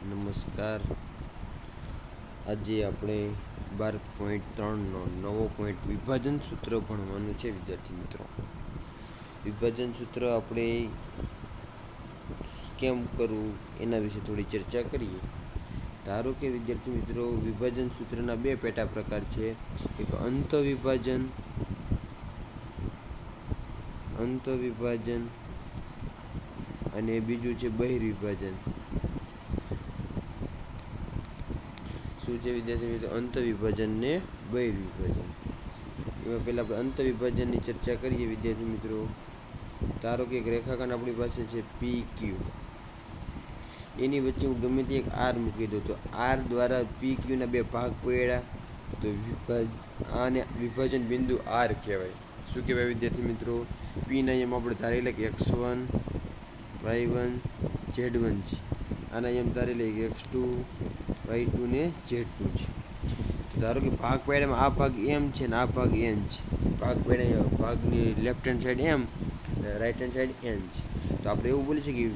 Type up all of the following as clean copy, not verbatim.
નમસ્કાર. આજે આપણે 12.3નો નવો પોઈન્ટ વિભાજન સૂત્ર ભણવાનું છે વિદ્યાર્થી મિત્રો. વિભાજન સૂત્ર આપણે કેમ કરવું એના વિશે થોડી ચર્ચા કરીએ. ધારો કે વિદ્યાર્થી મિત્રો, વિભાજન સૂત્રના બે પેટા પ્રકાર છે. એક અંત વિભાજન અને બીજું છે બહિર્વિભાજન. શું છે વિદ્યાર્થી મિત્રો? અંત વિભાજન ને બહિર્વિભાજન. એમાં પહેલાં આપણે અંત વિભાજનની ચર્ચા કરીએ વિદ્યાર્થી મિત્રો. ધારો કે એક રેખાખંડ આપણી પાસે છે PQ. એની વચ્ચે હું ગમે તે એક R મૂકી દઉં તો R દ્વારા PQના બે ભાગ પડ્યા તો આને વિભાજન બિંદુ R કહેવાય. શું કહેવાય વિદ્યાર્થી મિત્રો? Pના એમ આપણે ધારી લે કે X1, Y1, Z1 છે. આના એમ ધારી લે કે X2, Y2 ને Z2 છે. ધારો કે ભાગ પાડ્યામાં આ ભાગ M છે ને આ ભાગ N છે. ભાગની left hand side M, right hand side N છે. તો આપણે એવું બોલી શકીએ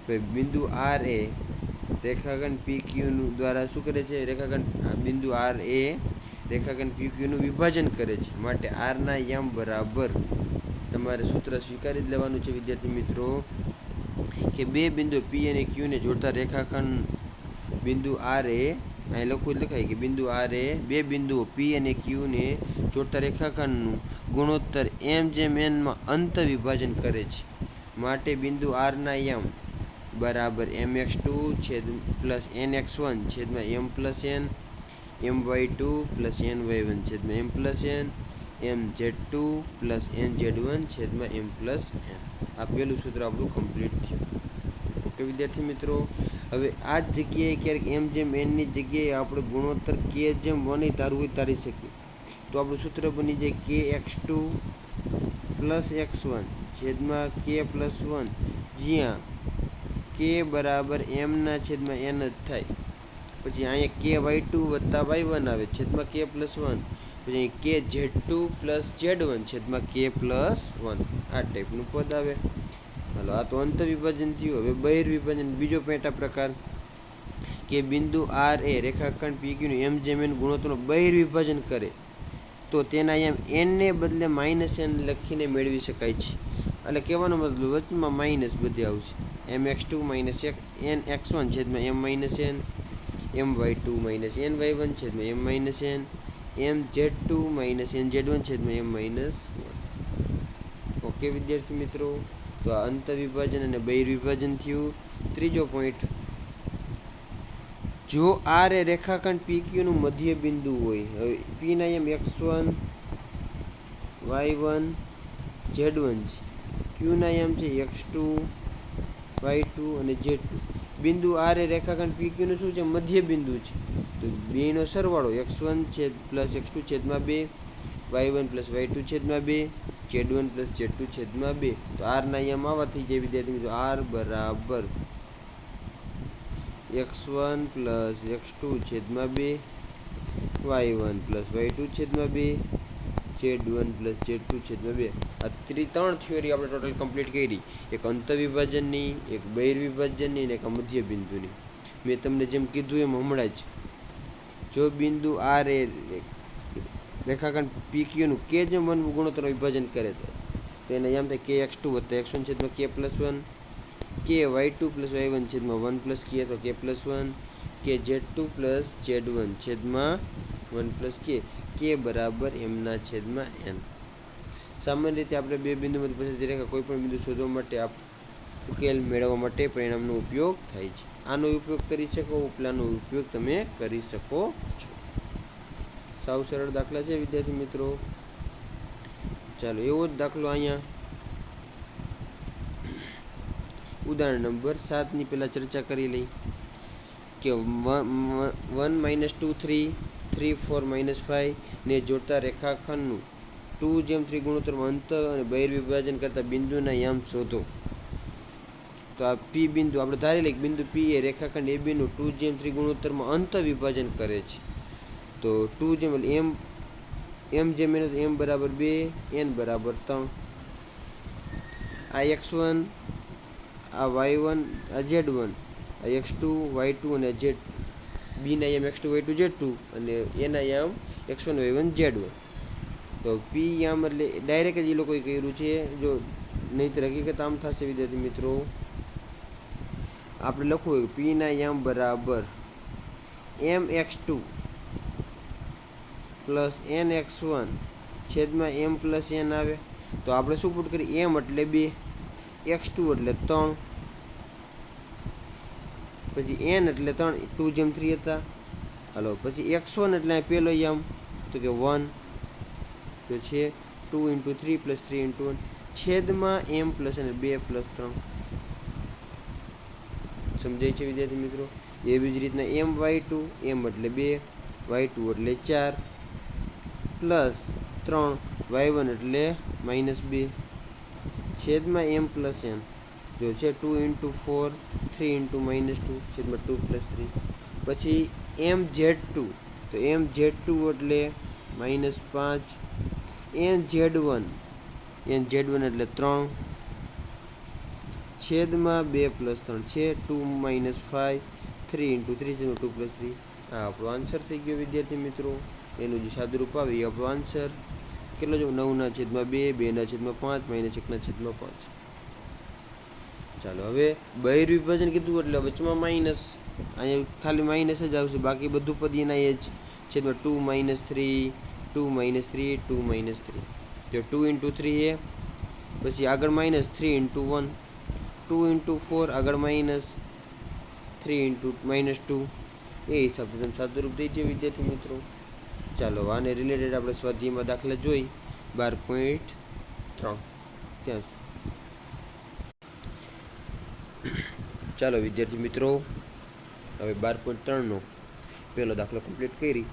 કે બિંદુ R એ રેખાખંડ PQ દ્વારા શું કરે છે? બિંદુ R એ રેખાખંડ PQનું વિભાજન કરે છે. માટે Rના M બરાબર તમારે સૂત્ર સ્વીકારી જ લેવાનું છે વિદ્યાર્થી મિત્રો કે બે બિંદુ P અને Q ને જોડતા રેખાખંડ બિંદુ R એ અહીં લખાય કે બિંદુ R એ બે બિંદુઓ P અને Q ને જોડતા રેખાખંડનું ગુણોત્તર M/N માં અંત વિભાજન કરે છે. માટે બિંદુ Rના M બરાબર mx2 પ્લસ nx1 છેદમાં m plus n, my2 plus ny1 છેદમાં m plus n, mz2 plus nz1 છેદમાં m પ્લસ n. આ પહેલું સૂત્ર આપણું કમ્પ્લીટ થયું. ઓકે વિદ્યાર્થી મિત્રો, હવે આ જ જગ્યાએ ક્યારેક M/Nની જગ્યાએ આપણે ગુણોત્તર K/1 ધારવું હોય ધારી શકીએ. તો આપણું સૂત્ર બની જાય kx2 પ્લસ x1 છેદમાં k પ્લસ 1, જ્યાં k બરાબર mના છેદમાં n જ થાય. પછી અહીંયા ky2 વત્તા y1 આવે છેદમાં k પ્લસ 1. પછી અહીં kz2 પ્લસ z1 છેદમાં k પ્લસ 1. આ ટાઈપનું પદ આવે. હાલો, આ તો અંત વિભાજન થયું. હવે બહિર્વિભાજન બીજો પેટા પ્રકાર કે બિંદુ R એ રેખાખંડ PQનું M/N ગુણોત્તરનું બહિર્વિભાજન કરે તો તેના n ને બદલે -n લખીને મેળવી શકાય છે. એટલે કહેવાનો મતલબ વચમાં માઇનસ બધે આવશે. mx2 માઇનસ nx1 છેદમાં m minus n, my2 minus ny1 છેદમાં m minus n, mz2 minus nz1 છેદમાં m માઇનસ 1. ઓકે વિદ્યાર્થી મિત્રો, તો આ અંત વિભાજન અને બહિર્વિભાજન થયું. ત્રીજો પોઈન્ટ, જો R એ રેખાખંડ PQનું મધ્ય બિંદુ હોય. હવે Pના એમ x1, y1, z1 છે. Qના એમ છે x2, y2 અને z2. બિંદુ R એ રેખાખંડ PQનું શું છે? મધ્ય બિંદુ છે. તો બેનો સરવાળો x1 પ્લસ x2 છેદમાં 2, y1 પ્લસ y2 છેદમાં 2, z1 પ્લસ z2 છેદમાં 2. તો Rના એમ આવા થઈ જાય વિદ્યાર્થી મિત્રો. R બરાબર x1 પ્લસ x2 છેદમાં 2, y1 પ્લસ y2 છેદમાં 2, z1 પ્લસ z2 છેદમાં 2. આ ત્રણ થિયોરી આપણે ટોટલ કમ્પ્લીટ કરી. એક અંત વિભાજનની, એક બહિર્વિભાજનની અને એક મધ્ય બિંદુની. મેં તમને જેમ કીધું એમ હમણાં જ, જો બિંદુ R એ રેખાખંડ PQનું K/1 ગુણોત્તર વિભાજન કરે તો એને એમ થાય kx2 વત્તા x1 છેદમાં k plus 1, ky2 plus y1 છેદમાં 1 પ્લસ k અથવા k plus 1, kz2 plus z1 છેદમાં 1 પ્લસ k બરાબર mના છેદમાં n. સામાન્ય રીતે આપણે બે બિંદુમાંથી પસંદ રેખા કોઈ પણ બિંદુ શોધવા માટે ઉકેલ મેળવવા માટે પરિણામનો ઉપયોગ થાય છે. આનો ઉપયોગ કરી શકો, ઉપલાનો ઉપયોગ તમે કરી શકો છો. સાવ સરળ દાખલા છે વિદ્યાર્થી મિત્રો. ચાલો, એવો જ દાખલો અહીંયા ઉદાહરણ નંબર 7ની પહેલાં ચર્ચા કરી લઈ કે 1 - 2 3, 3 4 -5 ને જોડતા રેખાખંડનું 2/3 ગુણોત્તરમાં અંત અને બહિર્વિભાજન કરતા બિંદુના યામ શોધો. તો આ P બિંદુ આપણે ધારી લઈએ બિંદુ P એ રેખાખંડ ABનું 2/3 ગુણોત્તરમાં અંત વિભાજન કરે છે. તો 2 m બરાબર 2, n બરાબર 3. આ x1, આ y1, આ z1 x2 y2 અને z બીના એમ x2 y2 z2 અને એના એમ x1 y1 z1. તો પી આમ એટલે ડાયરેક્ટ જ એ લોકોએ કર્યું છે. જો નહીંતર હકીકત આમ થશે વિદ્યાર્થી મિત્રો, આપણે લખવું હોય પીના એમ બરાબર એમ x2 પ્લસ એન x1 છેદમાં એમ પ્લસ એન આવે. તો આપણે શું પુટ કરીએ, એમ એટલે 2, x2 એટલે 3, પછી એન એટલે 3, 2/3 હતા. હાલો પછી x1 એટલે પહેલો એમ તો કે 1, તો છે 2 × 3 + 3 × 1 છેદમાં એમ પ્લસ અને 2 + 3. સમજાય છે વિદ્યાર્થી મિત્રો? એવી જ રીતના એમ y2 એમ એટલે 2, y2 એટલે 4 પ્લસ 3 y1 એટલે -2 છેદમાં એમ પ્લસ એન. જો છે 2 × 4 3 × -2 છેદમાં 2 + 3. પછી એમ z2 તો એમ z2 એટલે -5 એન z1 એટલે 3 છેદમાં 2 + 3 છે 2 - 5 3 × 3 છેદમાં 2 + 3. આ આપણો આન્સર થઈ ગયો વિદ્યાર્થી મિત્રો. એનું જે સાદુરૂપ આવે એ આપણો આન્સર કેટલો જો 9/2 2/5 -1/5. ચાલો હવે બહિર્વિભાજન કીધું એટલે વચમાં માઇનસ, અહીંયા ખાલી માઇનસ જ આવશે, બાકી બધું પદ એના એ જ છેદમાં 2 - 3 2 - 3 2 - 3. જો 2 × 3 એ પછી આગળ માઇનસ 3 × 1 2 × 4 આગળ માઇનસ 3 × -2 એ હિસાબથી તમે સાદુરૂપ દઈ દો વિદ્યાર્થી મિત્રો. ચાલો આને રિલેટેડ આપણે સ્વાધ્યાયમાં દાખલા જોઈ 12.3 ત્યાં. ચાલો વિદ્યાર્થી મિત્રો હવે 12.3નો પહેલો દાખલો કમ્પ્લીટ કરી.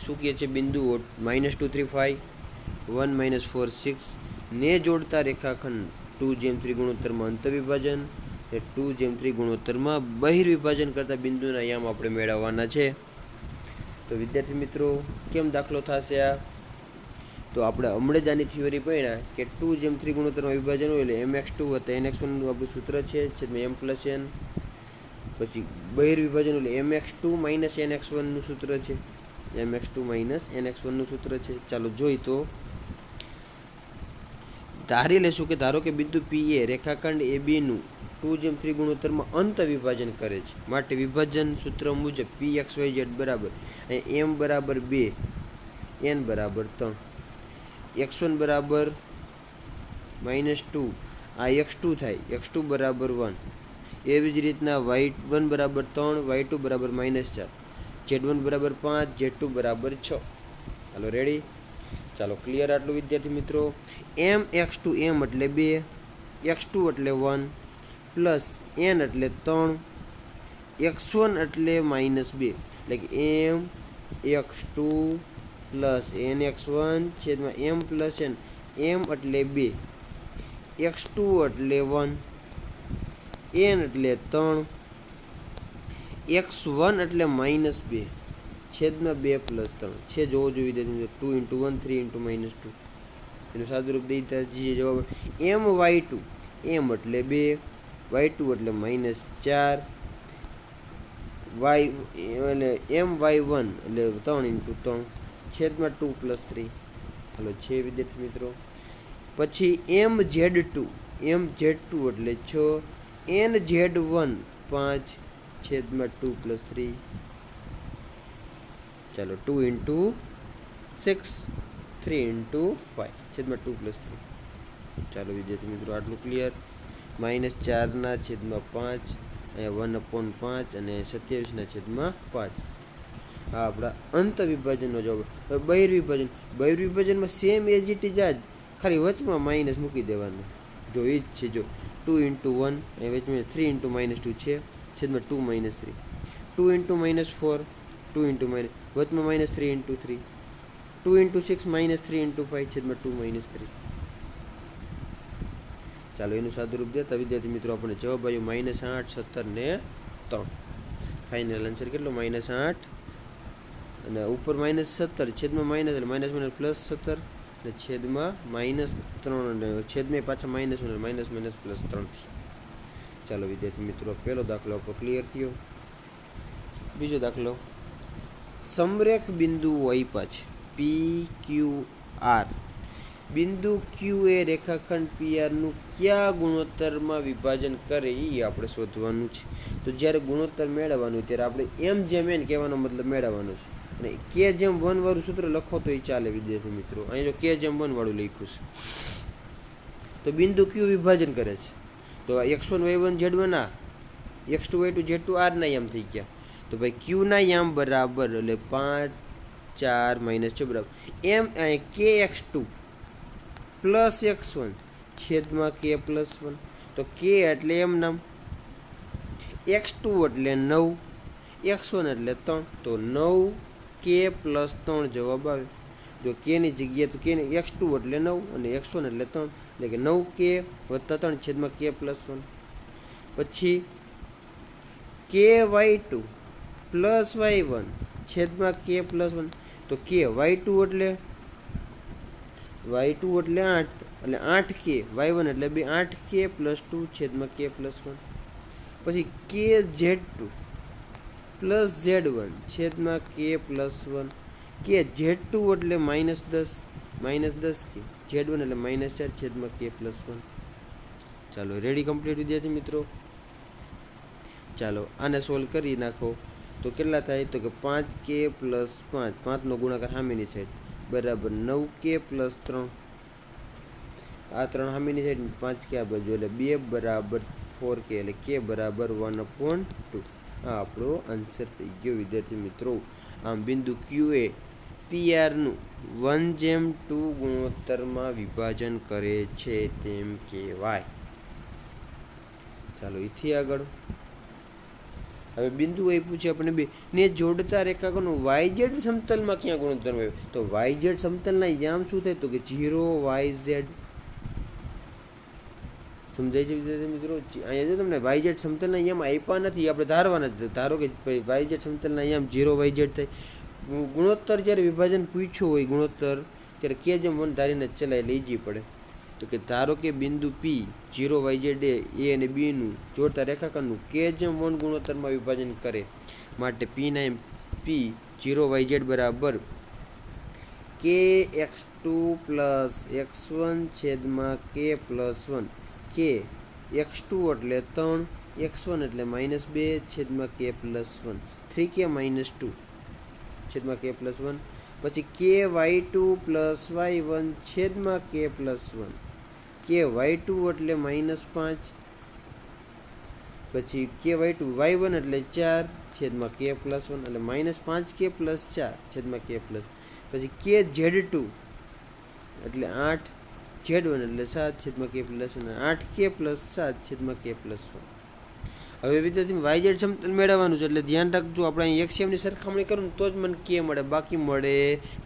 શું કહે છે, બિંદુઓ -2 3 5 1 - 4 6 ને જોડતા રેખાખંડ 2/3 ગુણોત્તરમાં અંતર્વિભાજન એ 2/3 ગુણોત્તરમાં બહિર્વિભાજન કરતા બિંદુના યામ આપણે મેળવવાના છે. તો વિદ્યાર્થી મિત્રો કેમ દાખલો થશે આ? તો આપણે હમણાં જ આની થિયરી પડ્યા કે 2/3 ગુણોત્તરમાં વિભાજન હોય એટલે mx2 + nx1 નું આપણું સૂત્ર છે છેદમાં m + n. પછી બહિર્વિભાજન એટલે mx2 - nx1 નું સૂત્ર છે, mx2 - nx1 નું સૂત્ર છે. ચાલો જોઈ તો ધારી લેશું કે ધારો કે બિંદુ P એ રેખાખંડ AB નું 2/3 ગુણોત્તરમાં અંત વિભાજન કરે છે. માટે વિભાજન સૂત્ર મુજબ pxyz બરાબર m બરાબર 2 n બરાબર 3 x1 બરાબર -2 આ x2 થાય, x2 બરાબર 1. એવી જ રીતના y1 બરાબર 3 y2 બરાબર -4 z1 બરાબર 5 z2 બરાબર 6. હાલો રેડી? ચાલો ક્લિયર આટલું વિદ્યાર્થી મિત્રો. એમ x2 એમ એટલે 2 x2 એટલે 1 પ્લસ n એટલે 3 x1 એટલે -2 એટલે કે એમ x2 પ્લસ nx1 છેદમાં m પ્લસ n. m એટલે 2 x2 એટલે 1 n એટલે 3 x1 એટલે -2 છેદમાં 2 + 3 છે જોવો જોઈએ 2 × 1 3 × -2. એનું સાદુરૂપ દઈ જઈએ જવાબ એમ y2 એમ એટલે 2 y2 એટલે -4 y એટલે એમ y1 એટલે 3 × 3 છેદમાં 2 + 3. હાલો છે વિદ્યાર્થી મિત્રો. પછી એમ z2 એટલે 6 n z1 5 છેદમાં 2 + 3. ચાલો 2 × 6 3 × 5 છેદમાં 2 + 3. ચાલો વિદ્યાર્થી મિત્રો આટલું ક્લિયર. -4/5 અહીંયા 1/5 અને 27/5. આ આપણા અંત વિભાજનનો જવાબ. હવે બહિર્વિભાજનમાં સેમ એજ ઇટ ઇઝ જ, ખાલી વચમાં માઇનસ મૂકી દેવાનું. જો એ જ છે, જો 2 × 1 એ વચમાં 3 × -2 છે છેદમાં 2 - 3 2 × -4 2 × વચમાં -3 × 3 2 × 6 -3 × 5 છેદમાં 2 - 3. ચાલો એનું સાદુરૂપ દેતા વિદ્યાર્થી મિત્રો આપણે જવાબ આવ્યો -8 17 ને 3. ફાઇનલ આન્સર કેટલો? -8 અને ઉપર -17 છેદમાં માઇનસ એટલે -+17 અને છેદમાં -3 અને છેદમાં પાછા -1 +3 થી. ચાલો વિદ્યાર્થી મિત્રો, પહેલો દાખલો આપણો ક્લિયર થયો. બીજો દાખલો, સમરેખ બિંદુઓ આપ્યા છે પી ક્યુ આર. બિંદુ ક્યુ એ રેખાખંડ પીઆરનું કયા ગુણોત્તરમાં વિભાજન કરે એ આપણે શોધવાનું છે. તો જ્યારે ગુણોત્તર મેળવવાનું ત્યારે આપણે એમ જેમ એન કહેવાનો મતલબ મેળવવાનો છે. અને કે જેમ 1 વાળું સૂત્ર લખો તો એ ચાલે વિદ્યાર્થી મિત્રો. અહીં જો કે જેમ 1 વાળું લખ્યું છે તો બિંદુ ક્યુ વિભાજન કરે છે. તો x1 y1 z1 આ x2 y2 z2 r ના યામ થઈ ગયા. તો ભાઈ ક્યુ ના યામ બરાબર એટલે 5 4 -6 બરાબર એમ અહીં kx2 પ્લસ x1 છેદમાં k પ્લસ 1. તો k એટલે એમ નામ, x2 એટલે 9, x1 એટલે 3. તો 9k પ્લસ 3 જવાબ આવે. જો k ની જગ્યાએ તો k ને x2 એટલે 9 અને x1 એટલે 3, એટલે કે 9k વત્તા 3 છેદમાં k પ્લસ 1. પછી ky2 પ્લસ y1 છેદમાં k પ્લસ 1. તો k y2 એટલે 8 એટલે 8k, y1 એટલે 8k પ્લસ 2 છેદમાં k પ્લસ 1. પછી kz2 પ્લસ z1 છેદમાં k પ્લસ 1. kz2 એટલે -10 -10k, z1 એટલે -4 છેદમાં k પ્લસ 1. ચાલો રેડી કમ્પ્લીટ વિદ્યાર્થી મિત્રો. ચાલો આને સોલ્વ કરી નાખો તો કેટલા થાય? તો કે 5k પ્લસ 5, 5નો ગુણાકાર સામેની સાઈડ બરાબર 9k પ્લસ 3. આ 3 સામેની સાઈડ, 5k આ બાજુ એટલે 2 બરાબર 4k, એટલે k બરાબર 1/2. આ આપણો આન્સર થઈ ગયો વિદ્યાર્થી મિત્રો. આમ બિંદુ ક્યુ એ પીઆરનું 1:2 ગુણોત્તરમાં વિભાજન કરે છે તેમ કહેવાય. ચાલો એથી આગળ હવે બિંદુ આપ્યું છે આપણે બે ને જોડતા રેખાખંડનું yz સમતલમાં ક્યાં ગુણોત્તર આવ્યો? તો yz સમતલના યામ શું થાય? તો કે 0yz. સમજાય છે વિદ્યાર્થી મિત્રો? અહીંયા જો તમને yz સમતલના યામ આપ્યા નથી, આપણે ધારવાના જ. ધારો કે yz સમતલના યામ 0yz થાય. ગુણોત્તર જ્યારે વિભાજન પૂછ્યું હોય ગુણોત્તર, ત્યારે કે જેમ 1 ધારીને ચલાવી લેજી પડે. તો કે ધારો કે બિંદુ P 0yz એ અને B નું જોડતા રેખાખંડનું કે જેમ 1 ગુણોત્તરમાં વિભાજન કરે માટે P ના એમ P 0yz બરાબર kx2 પ્લસ x1 છેદમાં k પ્લસ 1. k x2 એટલે 3, x1 એટલે -2 છેદમાં k પ્લસ 1, 3k -2 છેદમાં k પ્લસ 1. પછી ky2 પ્લસ y1 છેદમાં k પ્લસ 1, ky2 એટલે -5. પછી ky2 y1 એટલે 4 છેદમાં k પ્લસ 1, એટલે -5k પ્લસ 4 છેદમાં k પ્લસ. પછી kz2 એટલે 8, z1 એટલે 7 છેદમાં k પ્લસ 1, 8k પ્લસ 7 છેદમાં k પ્લસ 1. હવે વિદ્યાર્થી yz સમતલ મેળવવાનું છે, એટલે ધ્યાન રાખજો. આપણે અહીં એક્સિયમની સરખામણી કરું તો જ મને કે મળે, બાકી મળે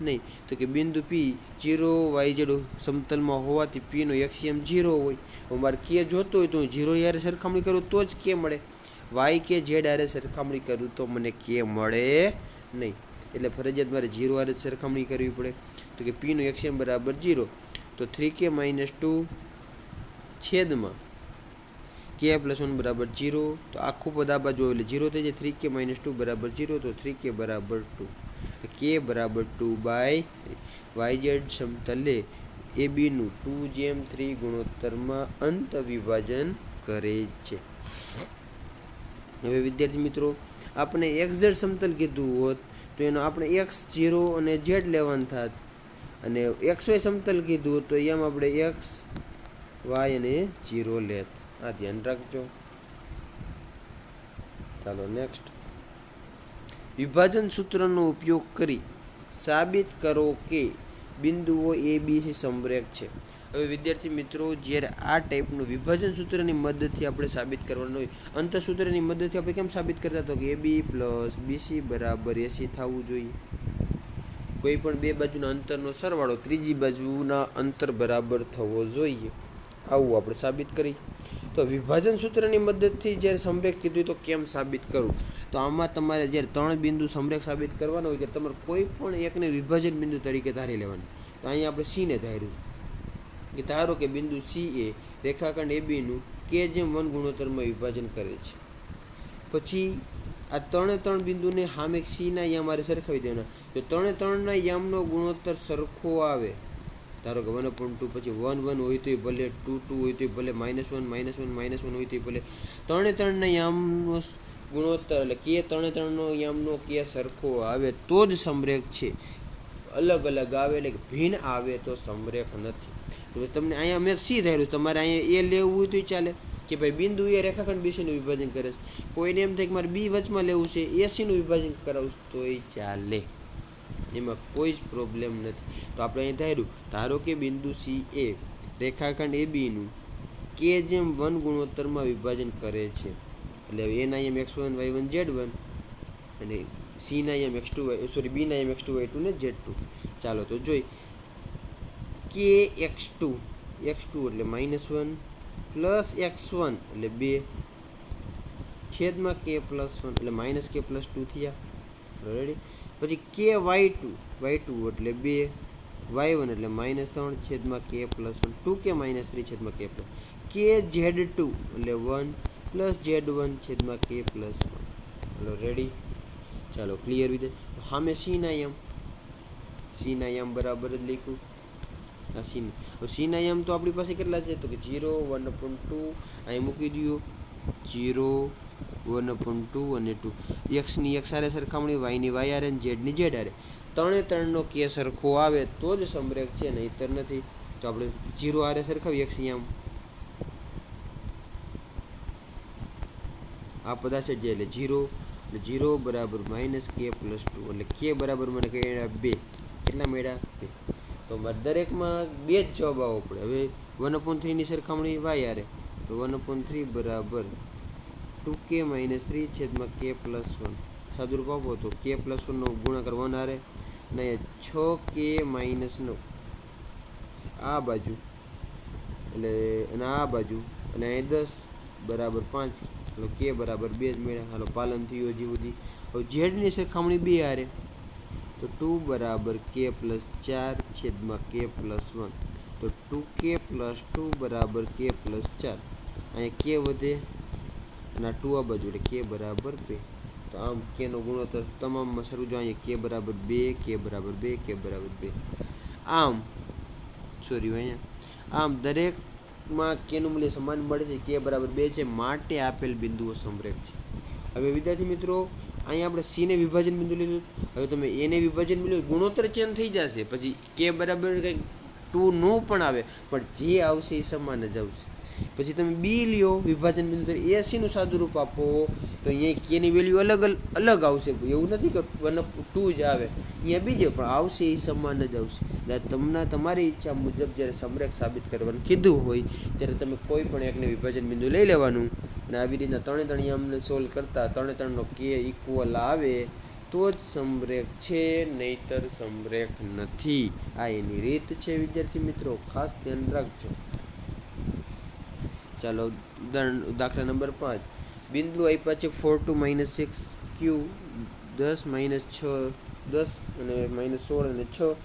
નહીં. તો કે બિંદુ P 0yz સમતલમાં હોવાથી P નો એક્સિયમ 0 હોય. મારે કે જોતો હોય તો હું 0 યારે સરખામણી કરું તો જ કે મળે. y કે z યારે સરખામણી કરું તો મને કે મળે નહીં. એટલે ફરજિયાત મારે 0 યારે સરખામણી કરવી પડે. તો કે P નો એક્સિયમ બરાબર 0. તો 3k -2 છેદમાં k પ્લસ 1 બરાબર 0. તો આખું પદ આ બાજુ એટલે 0 થઈ જાય. 3k -2 બરાબર 0. તો 3k બરાબર 2. k બરાબર 2/3. yz સમતલે AB નું 2:3 ગુણોત્તરમાં અંત વિભાજન કરે છે. હવે વિદ્યાર્થી મિત્રો આપણે xz સમતલ કીધું હોત તો એનો આપણે x0 અને z લેવાનું થાત, અને xy સમતલ કીધું હોત તો એમ આપણે x y અને 0 લેત. આ ધ્યાન રાખજો. ચાલો નેક્સ્ટ, વિભાજન સૂત્રનો ઉપયોગ કરી સાબિત કરો કે બિંદુઓ ABC સમરેખ છે. હવે વિદ્યાર્થી મિત્રો જ્યારે આ ટાઈપનું વિભાજન સૂત્રની મદદથી આપણે સાબિત કરવાનું હોય, અંતસૂત્રની મદદથી આપણે કેમ સાબિત કરતા? તો કે AB પ્લસ BC બરાબર AC થવું જોઈએ. કોઈ પણ બે બાજુના અંતરનો સરવાળો ત્રીજી બાજુના અંતર બરાબર થવો જોઈએ. આવું આપણે સાબિત કરી. તો વિભાજન સૂત્રની મદદથી જ્યારે સમરેખ કીધું તો કેમ સાબિત કરવું? તો આમાં તમારે જ્યારે 3 બિંદુ સમરેખ સાબિત કરવાનો હોય ત્યારે તમારે કોઈ પણ એકને વિભાજન બિંદુ તરીકે ધારી લેવાનું. તો અહીંયા આપણે C ને ધાર્યું. કે ધારો કે બિંદુ સી એ રેખાખંડ એ બીનું K/1 ગુણોત્તરમાં વિભાજન કરે છે. પછી આ 3 બિંદુને સામે સીના યામ મારે સરખાવી દેવાના. તો 3 યામનો ગુણોત્તર સરખો આવે, ધારો કે 1/2, પછી 1 હોય તો ભલે, 2 હોય તો ભલે, -1 હોય તો ભલે, 3 યામનો ગુણોત્તર એટલે કે 3 યામનો કે સરખો આવે તો જ સમરેખ છે. અલગ અલગ આવે એટલે કે ભિન્ન આવે તો સમરેખ નથી. તો તમને અહીંયા મેં સી ધાર્યું, તમારે અહીંયા એ લેવું હોય તો ચાલે કે ભાઈ બિંદુ એ રેખાખંડ બીસીનું વિભાજન કરે છે. કોઈને એમ થાય કે મારે બી વચમાં લેવું છે, એસીનું વિભાજન કરાવું તો એ ચાલે, એમાં કોઈ જ પ્રોબ્લેમ નથી. તો આપણે અહીં ધાર્યું, ધારો કે બિંદુ સી એ રેખાખંડ એ બીનું K/1 ગુણોત્તરમાં વિભાજન કરે છે. એટલે એના એમ x1 y1 z1 અને સીના એમ બીના એમ x2 y2 ને z2. ચાલો તો જોઈ Kx2 એટલે -1 પ્લસ x1 એટલે 2 છેદમાં K+1 એટલે -K+2 થયા. રેડી. પછી Ky2 એટલે 2 y1 એટલે -3 છેદમાં K+1 2K -3 છેદમાં K+. Kz2 એટલે 1 પ્લસ z1 છેદમાં K+1. Hello ready. ચાલો ક્લિયર વિધે. સામે સીના યામ બરાબર જ લખ્યું. સીના યામ તો આપણી પાસે કેટલા છે? તો કે 0, 1/2 અહીં મૂકી દો, 0, 1/2 અને 2. એક્સની એક્સ આરે સરખામણી, વાયની વાય આરે અને ઝેડની ઝેડ આરે. 3 કે સરખો આવે તો જ સમરેખ છે, નહીંતર નથી. તો આપણે 0 આરે સરખાવીએ એક્સ યામ આ બધા છે જે, એટલે 0 બરાબર -K+2 એટલે K બરાબર મને કહ્યા 2. કેટલા મળ્યા? 2. તો દરેકમાં 2 જ જવાબ આવવો પડે. હવે 1/3 ની સરખામણી વાય આરે, તો 1/3 બરાબર 2K -3 છેદમાં K+1. સાદુરૂપ આપો તો K+1 નો ગુણાકાર 1 આરે અને 6K -9 આ બાજુ એટલે અને આ બાજુ અને અહીં 10 બરાબર 5 એટલે K બરાબર 2 જ મળ્યા. હાલો પાલન થયું હજી સુધી. હવે ઝેડની સરખામણી 2 આરે, તો 2 બરાબર K+4 છેદમાં K+1. તો 2K + 2 બરાબર K+4. અહીંયા K વધે અને 2 આ બાજુ એટલે K બરાબર 2. તો આમ Kનો ગુણોત્તર તમામમાં શરૂ જો અહીંયા K બરાબર 2, K બરાબર 2, K બરાબર 2. આમ દરેકમાં Kનું મૂલ્ય સમાન મળે છે, K બરાબર 2 છે, માટે આપેલ બિંદુઓ સમરેખ છે. હવે વિદ્યાર્થી મિત્રો, અહીંયા આપણે સીને વિભાજન બિંદુ લીધું. હવે તમે એને વિભાજન બિંદુ ગુણોત્તર ચેન્જ થઈ જશે, પછી K બરાબર કંઈક 2 નું પણ આવે, પણ જે આવશે એ સમાન જ આવશે. પછી તમે બી લ્યો વિભાજન બિંદુ, એસીનું સાદું રૂપ આપો તો અહીંયા Kની વેલ્યુ અલગ આવશે. એવું નથી કે 1/2 જ આવે, અહીંયા બીજે પણ આવશે એ સમાન જ આવશે. એટલે તમારી ઈચ્છા મુજબ જ્યારે સમરેખ સાબિત કરવાનું કીધું હોય ત્યારે તમે કોઈ પણ એકને વિભાજન બિંદુ લઈ લેવાનું અને આવી રીતના 3 અમને સોલ્વ કરતા 3 K ઇક્વલ આવે તો જ સમરેખ છે, નહીતર સમરેખ નથી. આ એની રીત છે વિદ્યાર્થી મિત્રો, ખાસ ધ્યાન રાખજો. ચાલો દાખલા નંબર 5. બિંદુ આપ્યા છે 4 2 -6 Q 10 -6 10 અને -16 અને 6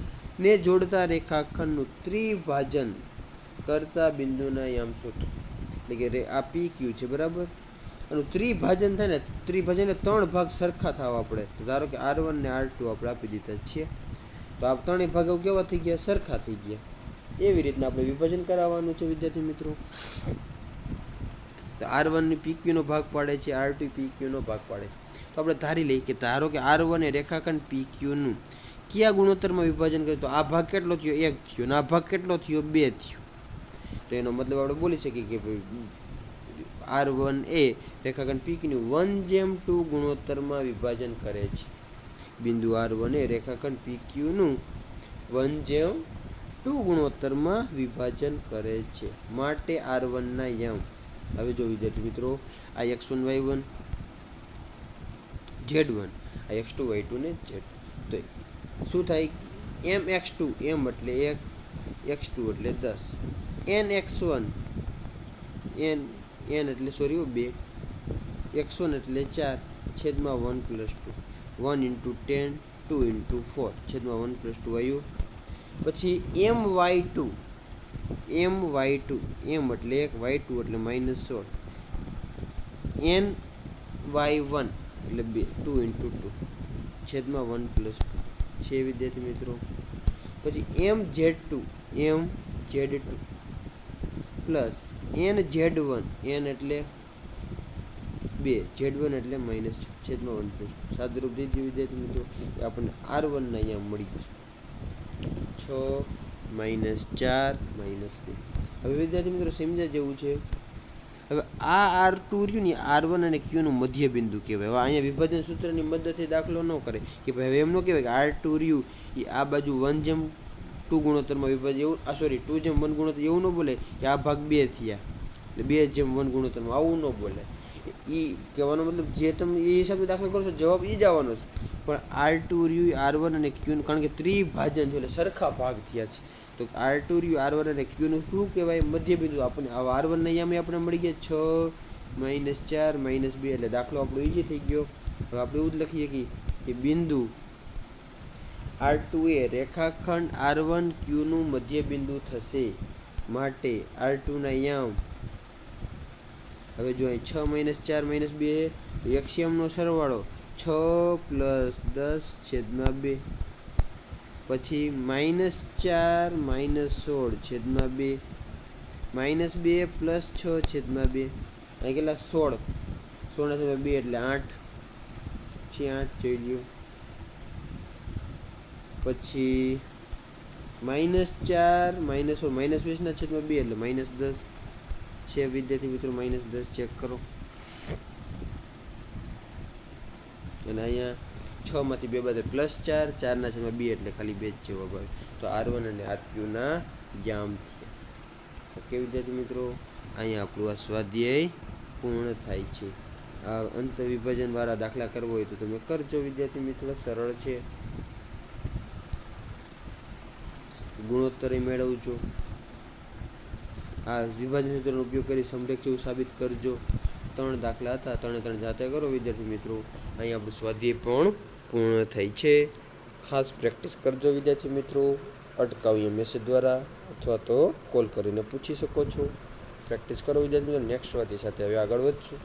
ને જોડતા રેખાખંડનું ત્રિભાજન કરતા બિંદુના યામ શોધો. એટલે કે આ PQ છે બરાબર, અને ત્રિભાજન થાય ને, ત્રિભાજન એટલે 3 ભાગ સરખા થવા પડે. ધારો કે R1 ને R2 આપણે આપી દીધા છીએ, તો આ 3 ભાગો કેવા થઈ ગયા? સરખા થઈ ગયા. એવી રીતના આપણે વિભાજન કરાવવાનું છે વિદ્યાર્થી મિત્રો. તો R1 ની PQ નો ભાગ પાડે છે, R2 PQ નો ભાગ પાડે છે. તો આપણે ધારી લઈએ કે ધારો કે R1 એ રેખાખંડ PQ નું કયા ગુણોત્તરમાં વિભાજન કરે, તો આ ભાગ કેટલો થયો? 1 થયો, અને આ ભાગ કેટલો થયો? 2 થયો. તો એનો મતલબ આપણે બોલી શકીએ કે R1 એ રેખાખંડ PQ નું 1/2 ગુણોત્તરમાં વિભાજન કરે છે. બિંદુ R1 એ રેખાખંડ PQ નું 1/2 ગુણોત્તરમાં વિભાજન કરે છે, માટે R1 ના યામ. હવે જો વિદ્યાર્થી મિત્રો, આ x1 y1 z1, આ x2 y2 ને z. તો શું થાય? mx2 m એટલે 1, x2 એટલે 10, nx1 n એટલે 2, x1 એટલે 4 છેદમાં 1 + 2, 1 × 10 2 × 4 છેદમાં 1 + 2 આવ્યું. પછી my2 my2 m એટલે 1 y2 એટલે -16 n y1 એટલે 2 × 2 છેદમાં 1 + 2 છે વિદ્યાર્થી મિત્રો. પછી mz2 પ્લસ nz1 n એટલે 2 z1 એટલે -6 છેદમાં 1 + 2 સાદુરૂપ દઈ દીધું વિદ્યાર્થી મિત્રો. આપણને r1 ના અહીંયા મળી ગયું 6 -4 -2. હવે વિદ્યાર્થી મિત્રો સમજ્યા જેવું છે. હવે આ r2 રહ્યું ને r1 અને q નું મધ્ય બિંદુ કહેવાય. હવે અહીંયા વિભાજન સૂત્રની મદદથી દાખલો ન કરે કે ભાઈ હવે એમ ન કહેવાય કે r2 રહ્યું એ આ બાજુ 1:2 ગુણોત્તરમાં વિભાજન એવું 2:1 ગુણોત્તર એવું ન બોલે કે આ ભાગ 2 થયા એટલે 2:1 ગુણોત્તરમાં આવું ન બોલે. એ કહેવાનો મતલબ જે તમે એ હિસાબે દાખલો કરો છો જવાબ એ જ આવવાનો છે. પણ r2 રહ્યું r1 અને q નું કારણ કે ત્રિભાજન થયું એટલે સરખા ભાગ થયા છે તો r2 રહ્યું r1 અને q નું શું કહેવાય મધ્ય બિંદુ. આપણને r1 ના અહીંયા આપણે મળી ગયા 6 -4 -2 એટલે દાખલો આપણો ઈઝી થઈ ગયો. હવે આપણે એવું જ લખીએ કે બિંદુ r2 એ રેખાખંડ r1 q નું મધ્ય બિંદુ થશે માટે r2 ના યામ. હવે જો અહીં 6 -4 -2 એક્સિયમનો સરવાળો 6 + 10 છેદમાં 2 પછી -4 -16 છેદમાં 2 -2 + 6 છેદમાં 2 અહીં કેટલા 16 ના છેદમાં 2 એટલે 8 છે 8 જોઈ લ્યો. પછી -4 -16 -20 ના છેદમાં 2 એટલે -10 છે વિદ્યાર્થી મિત્રો. -10 ચેક કરો. અને અહીંયા 6 માંથી 2 બાદ +4 4 ના છેદમાં 2 એટલે ખાલી 2 જ જવાબ આવે. તો r1 અને r2 ના યામ થયા. ઓકે વિદ્યાર્થી મિત્રો, અહીંયા આપણું આ સ્વાધ્યાય પૂર્ણ થાય છે. આ અંત વિભાજન વાળા દાખલા કરવો હોય તો તમે કરજો વિદ્યાર્થી મિત્રો, સરળ છે. ગુણોત્તર મેળવજો. આ વિભાજન સૂત્રનો ઉપયોગ કરી સમરેખ જેવું સાબિત કરજો. 3 દાખલા હતા, 3 જાતે કરો વિદ્યાર્થી મિત્રો. અહીં આપણું સ્વાધ્યાય પણ પૂર્ણ થાય છે. ખાસ પ્રેક્ટિસ કરજો વિદ્યાર્થી મિત્રો. અટકાવીએ મેસેજ દ્વારા અથવા તો કોલ કરીને પૂછી શકો છો. પ્રેક્ટિસ કરો વિદ્યાર્થી મિત્રો. નેક્સ્ટ સ્વાધ્યાય સાથે હવે આગળ વધશું.